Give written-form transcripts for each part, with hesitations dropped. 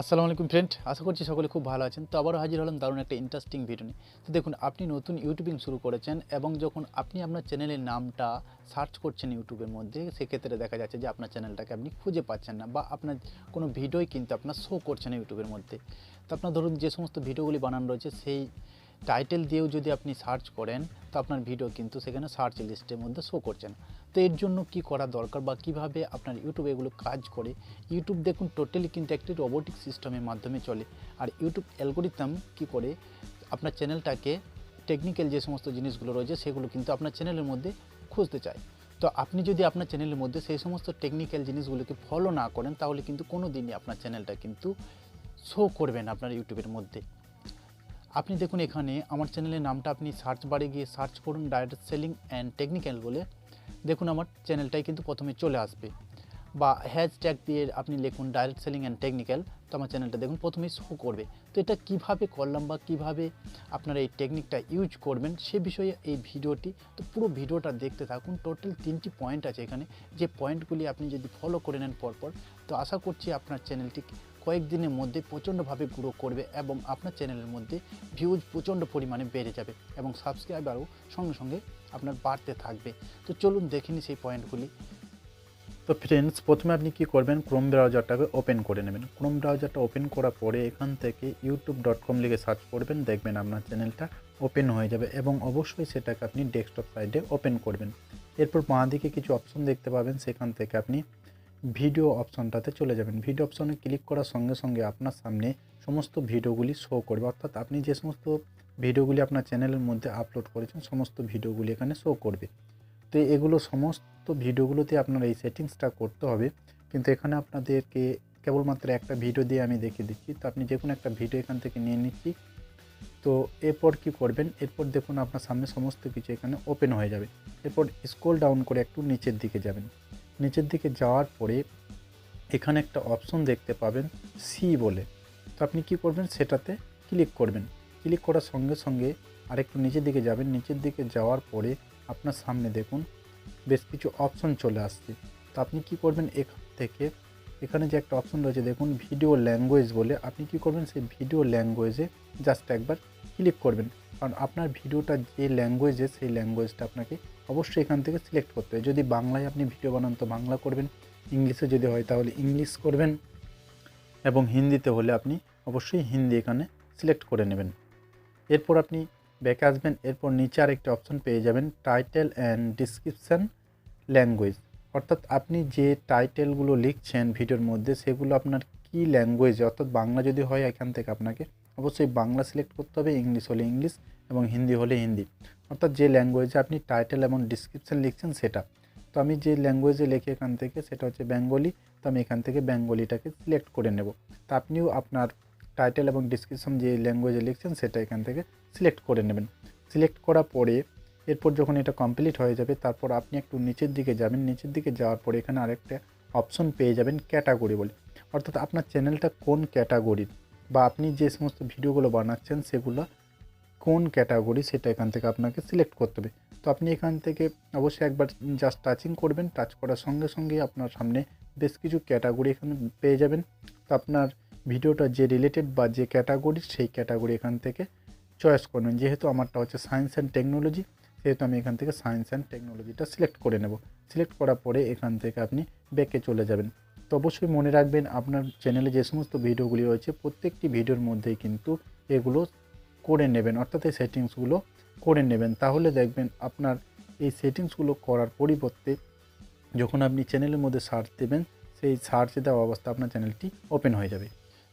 আসসালামু আলাইকুম ফ্রেন্ড, আশা করছি সকলে খুব ভালো আছেন। তো আবারও হাজির হলাম দারুণ একটা ইন্টারেস্টিং ভিডিও নিয়ে। তো দেখুন, আপনি নতুন ইউটিউবিং শুরু করেছেন এবং যখন আপনি আপনার চ্যানেলের নামটা সার্চ করছেন ইউটিউবের মধ্যে, সেক্ষেত্রে দেখা যাচ্ছে যে আপনার চ্যানেলটাকে আপনি খুঁজে পাচ্ছেন না, বা আপনার কোনো ভিডিওই কিন্তু আপনার শো করছে না ইউটিউবের মধ্যে। তো আপনার ধরুন যে সমস্ত ভিডিওগুলি বানানো রয়েছে, সেই টাইটেল দিয়েও যদি আপনি সার্চ করেন, তো আপনার ভিডিও কিন্তু সেখানে সার্চ লিস্টের মধ্যে শো করছে না। তো এর জন্য কী করা দরকার, বা কীভাবে আপনার ইউটিউবে এগুলো কাজ করে। ইউটিউব দেখুন টোটালি কিন্তু একটি রোবোটিক সিস্টেমের মাধ্যমে চলে। আর ইউটিউব অ্যালগোরিদম কী করে আপনার চ্যানেলটাকে, টেকনিক্যাল যে সমস্ত জিনিসগুলো রয়েছে সেগুলো কিন্তু আপনার চ্যানেলের মধ্যে খুঁজতে চায়। তো আপনি যদি আপনার চ্যানেলের মধ্যে সেই সমস্ত টেকনিক্যাল জিনিসগুলোকে ফলো না করেন, তাহলে কিন্তু কোনো দিনই আপনার চ্যানেলটা কিন্তু শো করবে না আপনার ইউটিউবের মধ্যে। আপনি দেখুন, এখানে আমার চ্যানেলের নামটা আপনি সার্চ বারে গিয়ে সার্চ করুন ডাইরেক্ট সেলিং অ্যান্ড টেকনিক্যাল বলে। দেখুন আমার চ্যানেলটাই কিন্তু প্রথমে চলে আসবে, বা হ্যাশট্যাগ দিয়ে আপনি লিখুন ডাইরেক্ট সেলিং অ্যান্ড টেকনিক্যাল, তো আমার চ্যানেলটা দেখুন প্রথমেই শো করবে। তো এটা কীভাবে করলাম, বা কীভাবে আপনারা এই টেকনিকটা ইউজ করবেন সে বিষয়ে এই ভিডিওটি। তো পুরো ভিডিওটা দেখতে থাকুন। টোটাল 3টি পয়েন্ট আছে এখানে, যে পয়েন্টগুলি আপনি যদি ফলো করে নেন পরপর, তো আশা করছি আপনার চ্যানেলটি কয়েকদিনের মধ্যে প্রচণ্ডভাবে গ্রো করবে এবং আপনার চ্যানেলের মধ্যে ভিউজ প্রচণ্ড পরিমাণে বেড়ে যাবে এবং সাবস্ক্রাইবারও সঙ্গে সঙ্গে আপনার বাড়তে থাকবে। তো চলুন দেখে নিই সেই পয়েন্টগুলি। তো ফ্রেন্ডস, প্রথমে আপনি কি করবেন, ক্রোম ব্রাউজারটাকে ওপেন করে নেবেন। ক্রোম ব্রাউজারটা ওপেন করার পরে এখান থেকে youtube.com লিখে সার্চ করবেন, দেখবেন আপনার চ্যানেলটা ওপেন হয়ে যাবে এবং অবশ্যই সেটাকে আপনি ডেস্কটপ সাইডে ওপেন করবেন। এরপর বাঁ দিকে কিছু অপশন দেখতে পাবেন, সেখান থেকে আপনি ভিডিও অপশনটাতে চলে যাবেন। ভিডিও অপশনে ক্লিক করার সঙ্গে সঙ্গে আপনার সামনে সমস্ত ভিডিওগুলি শো করবে, অর্থাৎ আপনি যে সমস্ত ভিডিওগুলি আপনার চ্যানেলের মধ্যে আপলোড করেছেন সমস্ত ভিডিওগুলি এখানে শো করবে। তো এগুলো সমস্ত ভিডিওগুলোতে আপনার এই সেটিংসটা করতে হবে, কিন্তু এখানে আপনাদেরকে কেবলমাত্র একটা ভিডিও দিয়ে আমি দেখিয়ে দিচ্ছি। তো আপনি যে কোনো একটা ভিডিও এখান থেকে নিয়ে নিচ্ছি। তো এরপর কি করবেন, এরপর দেখুন আপনার সামনে সমস্ত কিছু এখানে ওপেন হয়ে যাবে। এরপর স্ক্রল ডাউন করে একটু নিচের দিকে যাবেন। নিচের দিকে যাওয়ার পরে এখানে একটা অপশন দেখতে পাবেন সি বলে। তো আপনি কি করবেন, সেটাতে ক্লিক করবেন। ক্লিক করার সঙ্গে সঙ্গে আরেকটু নিচের দিকে যাবেন। নিচের দিকে যাওয়ার পরে আপনার সামনে দেখুন বেশ কিছু অপশন চলে আসছে। তো আপনি কি করবেন, এখান থেকে এখানে যে একটা অপশন রয়েছে দেখুন ভিডিও ল্যাঙ্গুয়েজ বলে, আপনি কি করবেন সেই ভিডিও ল্যাঙ্গুয়েজে জাস্ট একবার ক্লিক করবেন। কারণ আপনার ভিডিওটা যে ল্যাঙ্গুয়েজে, সেই ল্যাঙ্গুয়েজটা আপনাকে অবশ্যই এখান থেকে সিলেক্ট করতে হবে। যদি বাংলায় আপনি ভিডিও বানান তো বাংলা করবেন, ইংলিশে যদি হয় তাহলে ইংলিশ করবেন, এবং হিন্দিতে হলে আপনি অবশ্যই হিন্দি এখানে সিলেক্ট করে নেবেন। এরপর আপনি ব্যাকে আসবেন। এরপর নিচে আরেকটি অপশন পেয়ে যাবেন টাইটেল অ্যান্ড ডিসক্রিপশান ল্যাঙ্গুয়েজ, অর্থাৎ আপনি যে টাইটেলগুলো লিখছেন ভিডিওর মধ্যে সেগুলো আপনার কী ল্যাঙ্গুয়েজে, অর্থাৎ বাংলা যদি হয় এখান থেকে আপনাকে অবশ্যই বাংলা সিলেক্ট করতে হবে, ইংলিশ হলে ইংলিশ এবং হিন্দি হলে হিন্দি, অর্থাৎ যে ল্যাঙ্গুয়েজে আপনি টাইটেল এবং ডিসক্রিপশান লিখছেন সেটা। তো আমি যে ল্যাঙ্গুয়েজে লিখি এখান থেকে সেটা হচ্ছে বেঙ্গলি, তো আমি এখান থেকে বেঙ্গলিটাকে সিলেক্ট করে নেব। তো আপনিও আপনার টাইটেল এবং ডিসক্রিপশন যে ল্যাঙ্গুয়েজে লিখছেন সেটা এখান থেকে সিলেক্ট করে নেবেন। সিলেক্ট করার পরে এরপর যখন এটা কমপ্লিট হয়ে যাবে, তারপর আপনি একটু নিচের দিকে যাবেন। নিচের দিকে যাওয়ার পরে এখানে আরেকটা অপশন পেয়ে যাবেন ক্যাটাগরি বলে, অর্থাৎ আপনার চ্যানেলটা কোন ক্যাটাগরির, বা আপনি যে সমস্ত ভিডিওগুলো বানাচ্ছেন সেগুলো কোন ক্যাটাগরি সেটা এখান থেকে আপনাকে সিলেক্ট করতে হবে। তো আপনি এখান থেকে অবশ্যই একবার জাস্ট টাচিং করবেন। টাচ করার সঙ্গে সঙ্গে আপনার সামনে বেশ কিছু ক্যাটাগরি এখানে পেয়ে যাবেন। তো আপনার ভিডিওটা যে রিলেটেড বা যে ক্যাটাগরি, সেই ক্যাটাগরি এখান থেকে চয়েস করবেন। যেহেতু আমারটা হচ্ছে সায়েন্স অ্যান্ড টেকনোলজি, সেহেতু আমি এখান থেকে সায়েন্স অ্যান্ড টেকনোলজিটা সিলেক্ট করে নেব। সিলেক্ট করার পরে এখান থেকে আপনি ব্যাকে চলে যাবেন। তো অবশ্যই মনে রাখবেন আপনার চ্যানেলে যে সমস্ত ভিডিওগুলি রয়েছে প্রত্যেকটি ভিডিওর মধ্যেই কিন্তু এগুলো করে নেবেন, অর্থাৎ এই সেটিংসগুলো করে নেবেন। তাহলে দেখবেন আপনার এই সেটিংসগুলো করার পরিবর্তে যখন আপনি চ্যানেলের মধ্যে সার্চ দেবেন, সেই সার্চ দেওয়া অবস্থা আপনার চ্যানেলটি ওপেন হয়ে যাবে।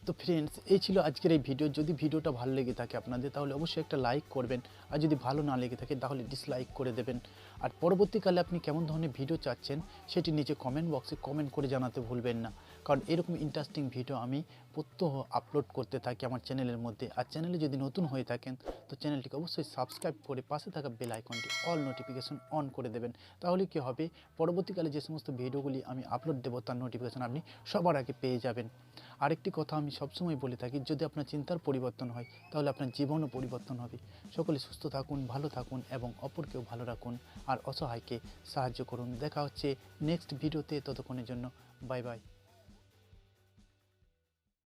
তো ফ্রেন্ডস, এই ছিল আজকের এই ভিডিও। যদি ভিডিওটা ভালো লেগে থাকে আপনাদের, তাহলে অবশ্যই একটা লাইক করবেন, আর যদি ভালো না লেগে থাকে তাহলে ডিসলাইক করে দেবেন। আর পরবর্তীকালে আপনি কেমন ধরনের ভিডিও চাচ্ছেন সেটি নিচে কমেন্ট বক্সে কমেন্ট করে জানাতে ভুলবেন না, কারণ এরকম ইন্টারেস্টিং ভিডিও আমি প্রত্যহ আপলোড করতে থাকি আমার চ্যানেলের মধ্যে। আর চ্যানেলে যদি নতুন হয়ে থাকেন তো চ্যানেলটিকে অবশ্যই সাবস্ক্রাইব করে পাশে থাকা বেল আইকনটি অল নোটিফিকেশন অন করে দেবেন। তাহলে কি হবে, পরবর্তীকালে যে সমস্ত ভিডিওগুলি আমি আপলোড দেবো তার নোটিফিকেশন আপনি সবার আগে পেয়ে যাবেন। আরেকটি কথা আমি সবসময় বলে থাকি, যদি আপনার চিন্তার পরিবর্তন হয় তাহলে আপনার জীবনও পরিবর্তন হবে। সকলে সুস্থ থাকুন, ভালো থাকুন এবং অপরকেও ভালো রাখুন, আর অসহায়কে সাহায্য করুন। দেখা হচ্ছে নেক্সট ভিডিওতে, ততক্ষণের জন্য বাই বাই।